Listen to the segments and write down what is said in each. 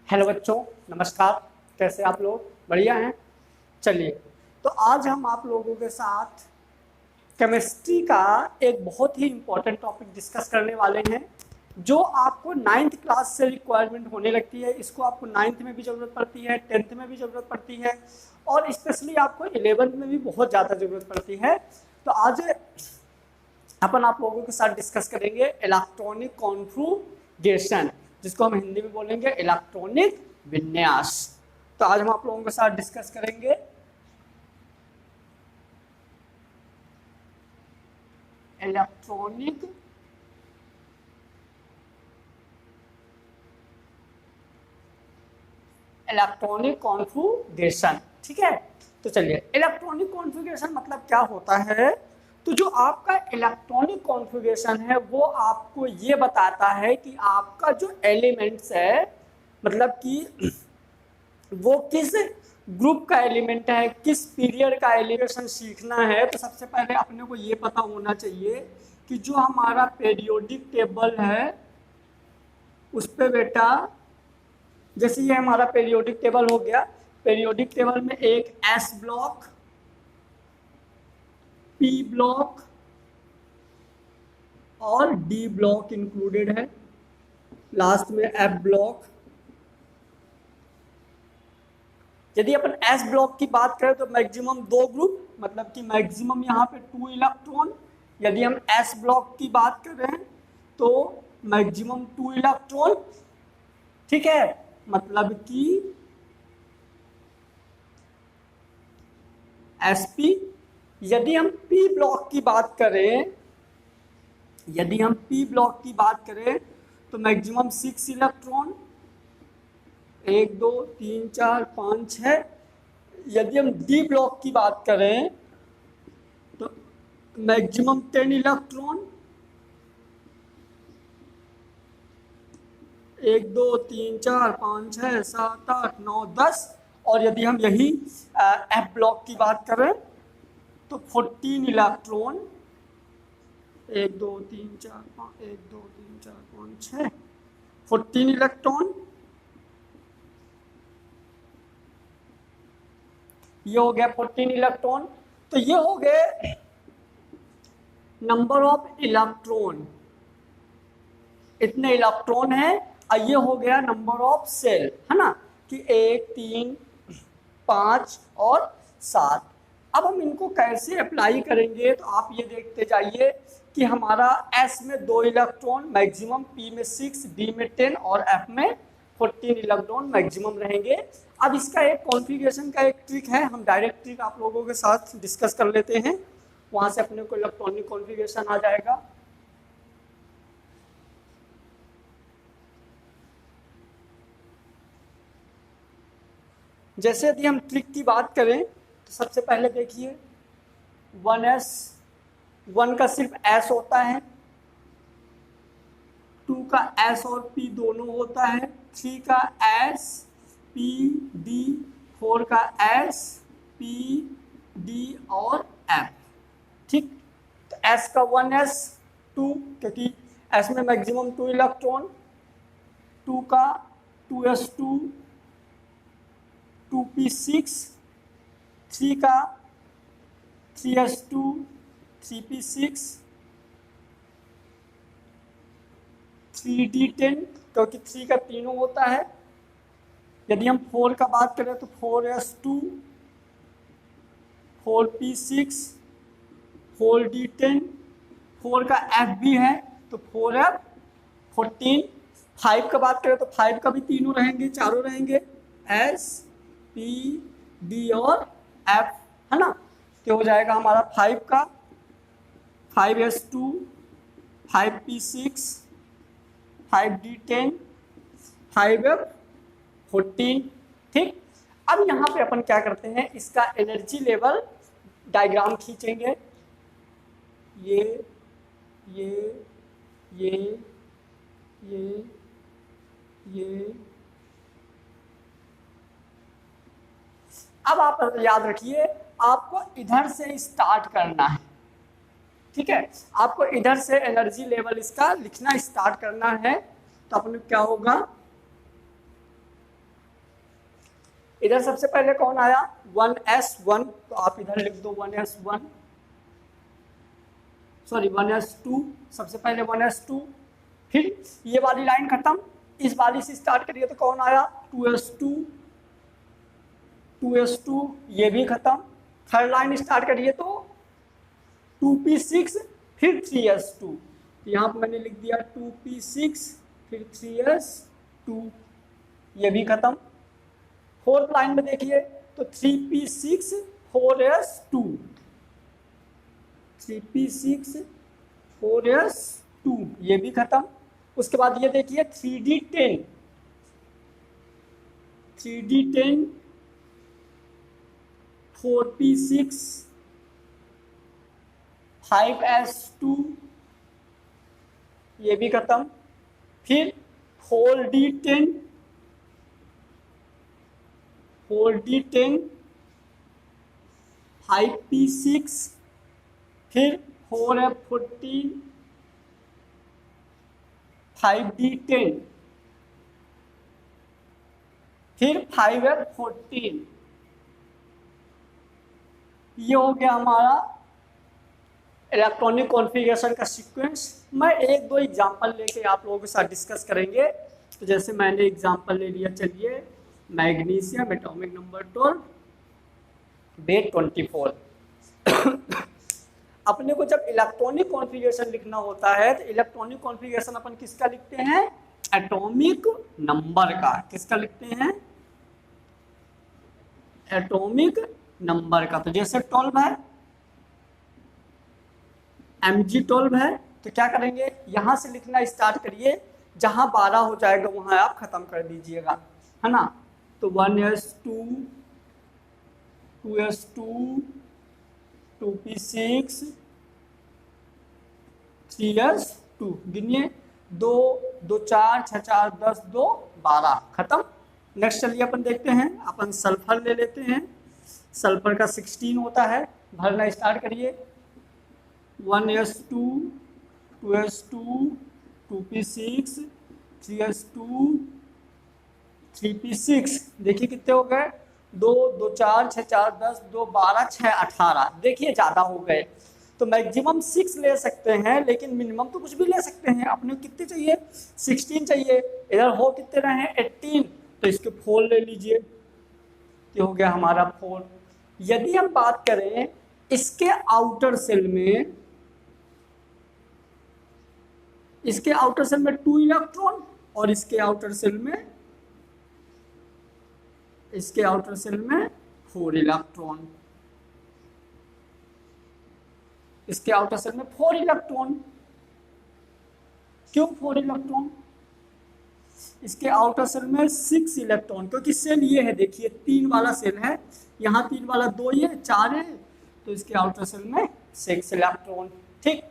Hello बच्चों, नमस्कार। कैसे आप लोग? बढ़िया हैं। चलिए, तो आज हम आप लोगों के साथ केमिस्ट्री का एक बहुत ही इम्पोर्टेंट टॉपिक डिस्कस करने वाले हैं, जो आपको नाइन्थ क्लास से रिक्वायरमेंट होने लगती है। इसको आपको नाइन्थ में भी ज़रूरत पड़ती है, टेंथ में भी ज़रूरत पड़ती है, और स्पेशली आपको इलेवेंथ में भी बहुत ज़्यादा ज़रूरत पड़ती है। तो आज अपन आप लोगों के साथ डिस्कस करेंगे इलेक्ट्रॉनिक कॉन्फ़िगरेशन, जिसको हम हिंदी में बोलेंगे इलेक्ट्रॉनिक विन्यास। तो आज हम आप लोगों के साथ डिस्कस करेंगे इलेक्ट्रॉनिक कॉन्फ़िगरेशन। ठीक है, तो चलिए, इलेक्ट्रॉनिक कॉन्फ़िगरेशन मतलब क्या होता है। तो जो आपका इलेक्ट्रॉनिक कॉन्फ़िगरेशन है वो आपको ये बताता है कि आपका जो एलिमेंट्स है, मतलब कि वो किस ग्रुप का एलिमेंट है, किस पीरियड का एलिमेंट सीखना है। तो सबसे पहले अपने को ये पता होना चाहिए कि जो हमारा पीरियोडिक टेबल है उस पे बेटा, जैसे ये हमारा पीरियोडिक टेबल हो गया। पीरियोडिक टेबल में एक एस ब्लॉक, पी ब्लॉक और डी ब्लॉक इंक्लूडेड है, लास्ट में एफ ब्लॉक। यदि अपन एस ब्लॉक की बात करें तो मैक्सिमम 2 ग्रुप, मतलब कि मैक्सिमम यहाँ पे 2 इलेक्ट्रॉन। यदि हम एस ब्लॉक की बात करें तो मैक्सिमम 2 इलेक्ट्रॉन। ठीक है, मतलब कि एसपी। यदि हम पी ब्लॉक की बात करें, यदि हम पी ब्लॉक की बात करें तो मैक्सिमम 6 इलेक्ट्रॉन, 1 2 3 4 5 6। यदि हम डी ब्लॉक की बात करें तो मैक्सिमम 10 इलेक्ट्रॉन, 1 2 3 4 5 6 7 8 9 10। और यदि हम यही एफ ब्लॉक की बात करें तो 14 इलेक्ट्रॉन, 1 2 3 4 5 1 2 3 4 5 6 14 इलेक्ट्रॉन। ये हो गया 14 इलेक्ट्रॉन। तो ये हो गए नंबर ऑफ इलेक्ट्रॉन, इतने इलेक्ट्रॉन है। और ये हो गया नंबर ऑफ सेल, है ना, कि 1 3 5 और 7। अब हम इनको कैसे अप्लाई करेंगे, तो आप ये देखते जाइए कि हमारा एस में 2 इलेक्ट्रॉन मैक्सिमम, पी में 6, डी में 10 और एफ में 14 इलेक्ट्रॉन मैक्सिमम रहेंगे। अब इसका एक कॉन्फ़िगरेशन का एक ट्रिक है, हम डायरेक्ट ट्रिक आप लोगों के साथ डिस्कस कर लेते हैं, वहां से अपने को इलेक्ट्रॉनिक कॉन्फ़िगरेशन आ जाएगा। जैसे यदि हम ट्रिक की बात करें तो सबसे पहले देखिए, 1s, 1 का सिर्फ s होता है, 2 का s और p दोनों होता है, 3 का s p d, 4 का s p d और f। ठीक, तो s का 1s 2, क्योंकि s में मैक्सिमम 2 इलेक्ट्रॉन, 2 का 2s2 2p6, 3 का 3s2 3p6, 3d10, क्योंकि 3 का तीनों होता है। यदि हम 4 का बात करें तो 4s2 4p6 4d10, 4 का f भी है तो 4f 14। 5 का बात करें तो 5 का भी तीनों रहेंगे, चारों रहेंगे, s p d और f, है ना। तो हो जाएगा हमारा 5 का 5s2 5p6 5d10 5f14। ठीक, अब यहाँ पे अपन क्या करते हैं, इसका एनर्जी लेवल डायग्राम खींचेंगे। ये ये ये ये ये अब आप याद रखिए, आपको इधर से स्टार्ट करना है। ठीक है, आपको इधर से एनर्जी लेवल इसका लिखना स्टार्ट करना है। तो अपने क्या होगा, इधर सबसे पहले कौन आया 1s1, तो आप इधर लिख दो 1s1, सॉरी 1s2, सबसे पहले 1s2, फिर ये वाली लाइन खत्म, इस वाली से स्टार्ट करिए तो कौन आया 2s2, 2s2, ये भी खत्म, थर्ड लाइन स्टार्ट करिए तो 2p6, फिर 3s2, यहाँ पर मैंने लिख दिया 2p6 फिर 3s2, ये भी खत्म। फोर्थ लाइन में देखिए तो 3p6 4s2, 3p6 4s2, ये भी खत्म। उसके बाद ये देखिए 3d10, 3d10 4p6 5s2, ये भी खत्म। फिर 4d10, 4d10 5p6, फिर 4f14 5d10, फिर 5f14, ये हो गया हमारा इलेक्ट्रॉनिक कॉन्फ़िगरेशन का सीक्वेंस। मैं एक दो एग्जांपल लेके आप लोगों के साथ डिस्कस करेंगे। तो जैसे मैंने एग्जांपल ले लिया, चलिए मैग्नीशियम एटॉमिक नंबर 12 वेट 24। अपने को जब इलेक्ट्रॉनिक कॉन्फ़िगरेशन लिखना होता है तो इलेक्ट्रॉनिक कॉन्फ़िगरेशन अपन किसका लिखते हैं, एटॉमिक नंबर का। किसका लिखते हैं, एटॉमिक नंबर का। तो जैसे 12 है, Mg12 है, तो क्या करेंगे, यहां से लिखना स्टार्ट करिए, जहां 12 हो जाएगा वहां आप खत्म कर दीजिएगा, है ना। तो 1s2, 2s2, 2p6, 3s2, गिनिए 2 2 4 6 4 10 2 12, खत्म। नेक्स्ट चलिए अपन देखते हैं, अपन सल्फर ले लेते हैं। सल्फर का 16 होता है, भरना स्टार्ट करिए। 1s2, 2s2, 2p6, 3s2, 3p6, देखिए कितने हो गए, 2 2 4 6 4 10 2 12 6 18, देखिए ज़्यादा हो गए। तो मैक्सिमम 6 ले सकते हैं, लेकिन मिनिमम तो कुछ भी ले सकते हैं। अपने कितने चाहिए, 16 चाहिए, इधर हो कितने रहे हैं 18, तो इसके 4 ले लीजिए, तो हो गया हमारा 4। यदि हम बात करें इसके आउटर सेल में, इसके आउटर सेल में 2 इलेक्ट्रॉन और इसके आउटर सेल में 4 इलेक्ट्रॉन, इसके आउटर सेल में 4 इलेक्ट्रॉन। क्यों 4 इलेक्ट्रॉन, इसके आउटर सेल में 6 इलेक्ट्रॉन, क्योंकि सेल ये है, देखिए 3 वाला सेल है, यहाँ 3 वाला 2 ये 4 है, तो इसके आउटर सेल में 6 इलेक्ट्रॉन। ठीक,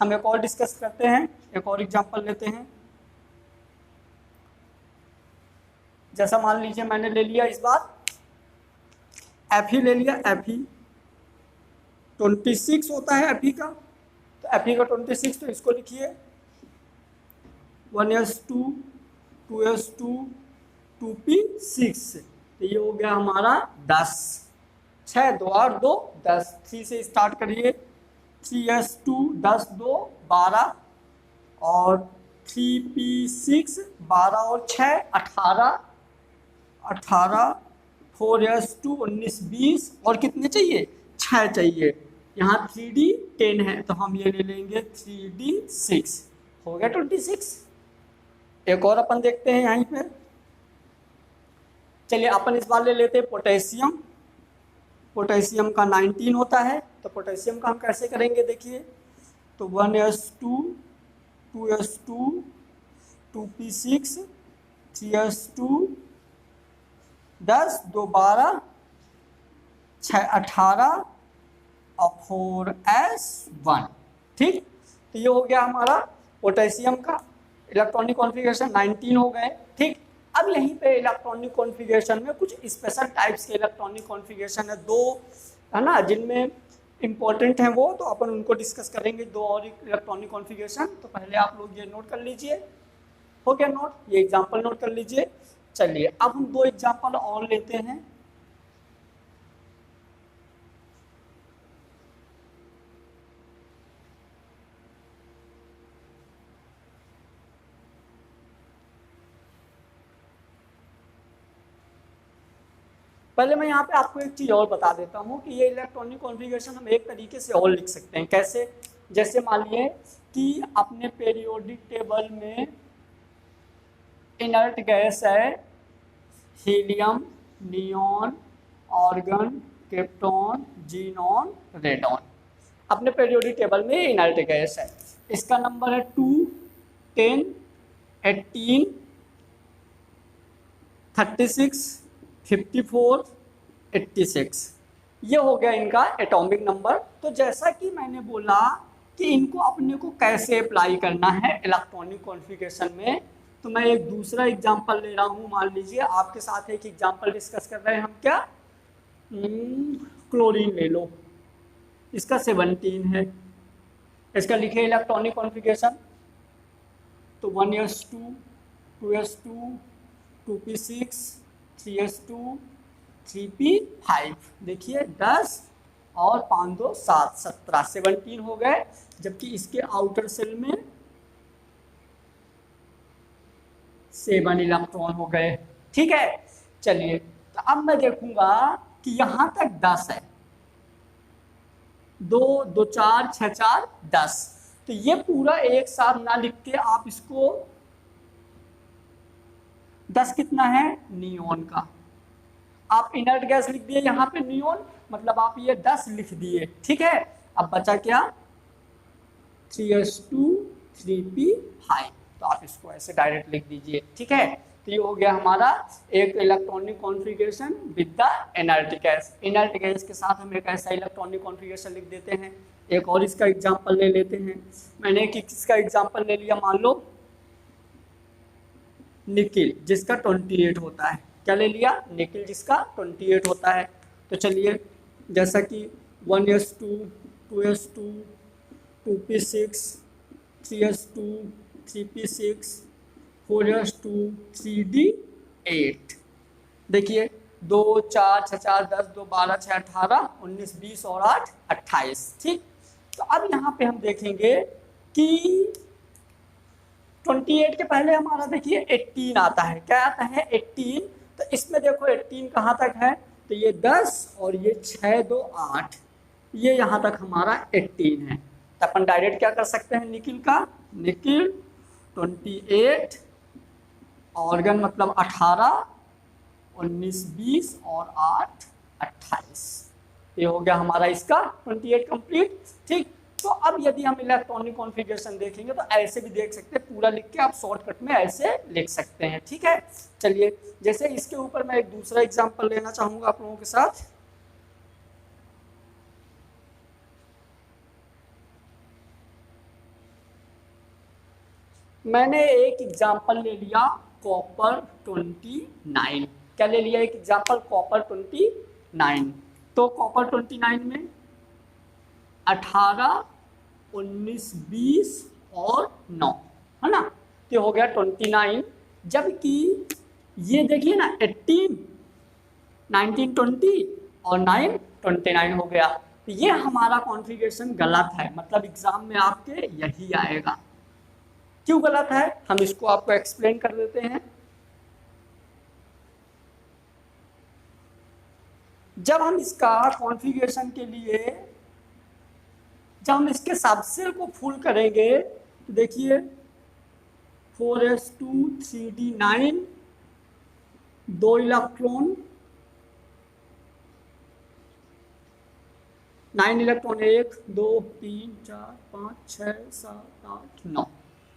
हम एक और डिस्कस करते हैं, एक और एग्जांपल लेते हैं। जैसा मान लीजिए मैंने ले लिया इस बार Fe ले लिया, Fe 26 होता है Fe का, तो Fe का 26, तो इसको लिखिए 1s2, 2s2, 2p6, तो ये हो गया हमारा 10, 6 2 8 2 10, 3 से स्टार्ट करिए, 3s2 10 2 12, और 3p6 12 और 6 18, 4s2 19 20, और कितने चाहिए, 6 चाहिए। यहाँ 3d10 है, तो हम ये ले लेंगे 3d6, हो गया 26। एक और अपन देखते हैं यहीं पे, चलिए अपन इस बार ले लेते हैं पोटेशियम। पोटेशियम का 19 होता है, तो पोटेशियम का हम कैसे करेंगे, देखिए तो 1s2, 2s2, 2p6, 3s2, 10 2 12, 6 18, और 4s1। ठीक, तो ये हो गया हमारा पोटेशियम का इलेक्ट्रॉनिक कॉन्फ़िगरेशन, 19 हो गए। ठीक, अब यहीं पे इलेक्ट्रॉनिक कॉन्फ़िगरेशन में कुछ स्पेशल टाइप्स के इलेक्ट्रॉनिक कॉन्फ़िगरेशन है, 2 है ना, जिनमें इंपॉर्टेंट हैं वो, तो अपन उनको डिस्कस करेंगे, 2 और इलेक्ट्रॉनिक कॉन्फ़िगरेशन। तो पहले आप लोग ये नोट कर लीजिए, हो गया नोट, ये एग्जाम्पल नोट कर लीजिए। चलिए अब हम 2 एग्जाम्पल और लेते हैं। पहले मैं यहाँ पे आपको एक चीज़ और बता देता हूँ कि ये इलेक्ट्रॉनिक कॉन्फ़िगरेशन हम एक तरीके से और लिख सकते हैं। कैसे? जैसे मान लिए कि अपने पीरियोडिक टेबल में इनर्ट गैस है helium, neon, argon, krypton, xenon, radon. अपने पीरियोडिक टेबल में इनर्ट गैस है, इसका नंबर है 2, 10, 18, 36, 54, 86। ये हो गया इनका एटॉमिक नंबर। तो जैसा कि मैंने बोला कि इनको अपने को कैसे अप्लाई करना है इलेक्ट्रॉनिक कॉन्फ़िगरेशन में, तो मैं एक दूसरा एग्जांपल ले रहा हूँ। मान लीजिए आपके साथ एक एग्जांपल डिस्कस कर रहे हैं हम। क्या? क्लोरीन ले लो, इसका 17 है, इसका लिखे इलेक्ट्रॉनिक कॉन्फ़िगरेशन। तो 1s2, 2s2, 2p6, 3s2, 3p5। देखिए 10 और 5 2 7 17 17 हो गए, जबकि इसके आउटर सेल में 7 इलेक्ट्रॉन हो गए। ठीक है, चलिए तो अब मैं देखूंगा कि यहां तक 10 है, 2 2 4 6 4 10। तो ये पूरा एक साथ ना लिख के आप इसको 10 कितना है नियॉन का, आप इनर्ट गैस लिख दिए यहाँ पे नियॉन, मतलब आप ये 10 लिख दिए। ठीक है, अब बचा क्या? 3s2, 3p5। तो आप इसको ऐसे डायरेक्ट लिख दीजिए। ठीक है, तो ये हो गया हमारा एक electronic configuration with the inert gas. Inert gas के साथ हम एक ऐसा इलेक्ट्रॉनिक कॉन्फ़िगरेशन लिख देते हैं। एक और इसका एग्जांपल ले लेते हैं। मैंने किसका एग्जांपल ले लिया? मान लो निकिल, जिसका 28 होता है। क्या ले लिया? निकिल, जिसका 28 होता है। तो चलिए, जैसा कि 1s2, 2s2, 2p6, 3s2, 3p6, 4s2, 3d8। देखिए 2 4 6 4 10 2 12 6 18 19 20 और 8 28। ठीक, तो अब यहाँ पे हम देखेंगे कि 28 के पहले हमारा देखिए 18 आता है। क्या आता है? 18। तो इसमें देखो 18 कहाँ तक है? तो ये 10 और ये 6 2 8, ये यहाँ तक हमारा 18 है। तो अपन डायरेक्ट क्या कर सकते हैं निकिल का? निकिल 28, ऑर्गन मतलब 18, 19 20 और 8 28। ये हो गया हमारा इसका 28 कंप्लीट। ठीक, तो अब यदि हम इलेक्ट्रॉनिक कॉन्फ़िगरेशन देखेंगे तो ऐसे भी देख सकते हैं, पूरा लिख के आप शॉर्टकट में ऐसे लिख सकते हैं। ठीक है, चलिए जैसे इसके ऊपर मैं एक दूसरा एग्जांपल लेना चाहूँगा आप लोगों के साथ। मैंने एक एग्जांपल ले लिया कॉपर 29। क्या ले लिया? एक एग्जांपल कॉपर 29। तो कॉपर 29 में 18, 19 20 और 9 है ना, तो हो गया 29। जबकि ये देखिए ना 18, 19 20 और 9 29 हो गया। तो ये हमारा कॉन्फ़िगरेशन गलत है, मतलब एग्जाम में आपके यही आएगा। क्यों गलत है? हम इसको आपको एक्सप्लेन कर देते हैं। जब हम इसका कॉन्फ़िगरेशन के लिए जब हम इसके सबसेल को फुल करेंगे तो देखिए 4s2, 3d9, 2 इलेक्ट्रॉन, 9 इलेक्ट्रॉन, 1 2 3 4 5 6 7 8 9।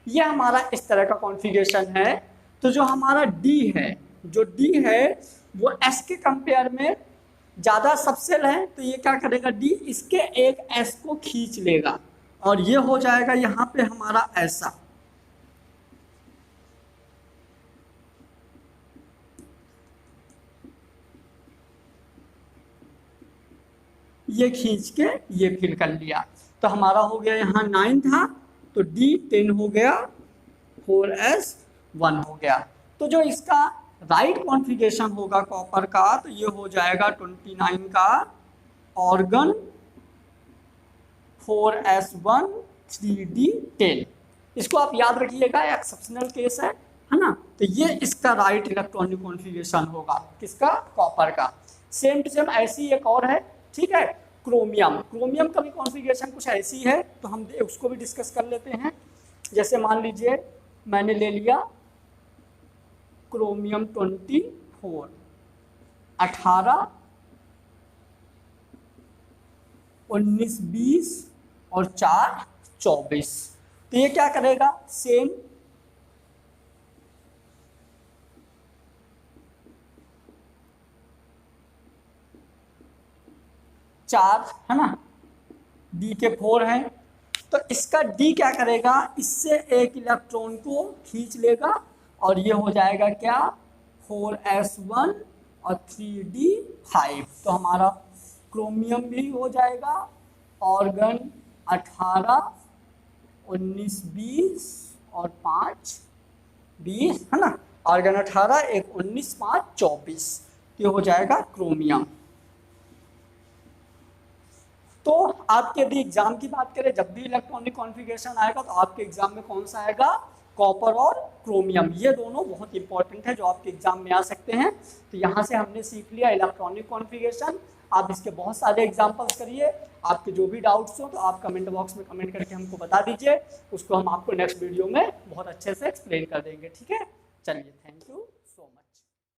ये हमारा इस तरह का कॉन्फ़िगरेशन है। तो जो हमारा डी है, जो डी है वो एस के कंपेयर में ज़्यादा सबसेल है, तो ये क्या करेगा? डी इसके एक एस को खींच लेगा और ये हो जाएगा यहाँ पे हमारा ऐसा। ये खींच के ये फिल कर लिया, तो हमारा हो गया यहाँ 9 था, तो डी 10 हो गया, 4s1 हो गया। तो जो इसका राइट कॉन्फ़िगरेशन होगा कॉपर का, तो ये हो जाएगा 29 का ऑर्गन 4s1 3d10। इसको आप याद रखिएगा, एक्सेप्शनल केस है ना। तो ये इसका राइट इलेक्ट्रॉनिक कॉन्फ़िगरेशन होगा, किसका? कॉपर का। सेम टू सेम ऐसी एक और है, ठीक है, क्रोमियम। क्रोमियम का भी कॉन्फ़िगरेशन कुछ ऐसी है, तो हम उसको भी डिस्कस कर लेते हैं। जैसे मान लीजिए मैंने ले लिया क्रोमियम 24, 18, 19, 20 और 4, 24। तो ये क्या करेगा, सेम चार है ना, डी के 4 हैं, तो इसका डी क्या करेगा, इससे एक इलेक्ट्रॉन को खींच लेगा और ये हो जाएगा क्या, 4s1 और 3d5। तो हमारा क्रोमियम भी हो जाएगा ऑर्गन 18, 19, 20 और 5, 20 है ना, ऑर्गन 18, एक 19, 5, 24, ये हो जाएगा क्रोमियम। तो आपके यदि एग्जाम की बात करें, जब भी इलेक्ट्रॉनिक कॉन्फ़िगरेशन आएगा तो आपके एग्जाम में कौन सा आएगा, कॉपर और क्रोमियम। ये दोनों बहुत इंपॉर्टेंट है जो आपके एग्जाम में आ सकते हैं। तो यहाँ से हमने सीख लिया इलेक्ट्रॉनिक कॉन्फ़िगरेशन। आप इसके बहुत सारे एग्जाम्पल्स करिए। आपके जो भी डाउट्स हो तो आप कमेंट बॉक्स में कमेंट करके हमको बता दीजिए, उसको हम आपको नेक्स्ट वीडियो में बहुत अच्छे से एक्सप्लेन कर देंगे। ठीक है, चलिए, थैंक यू।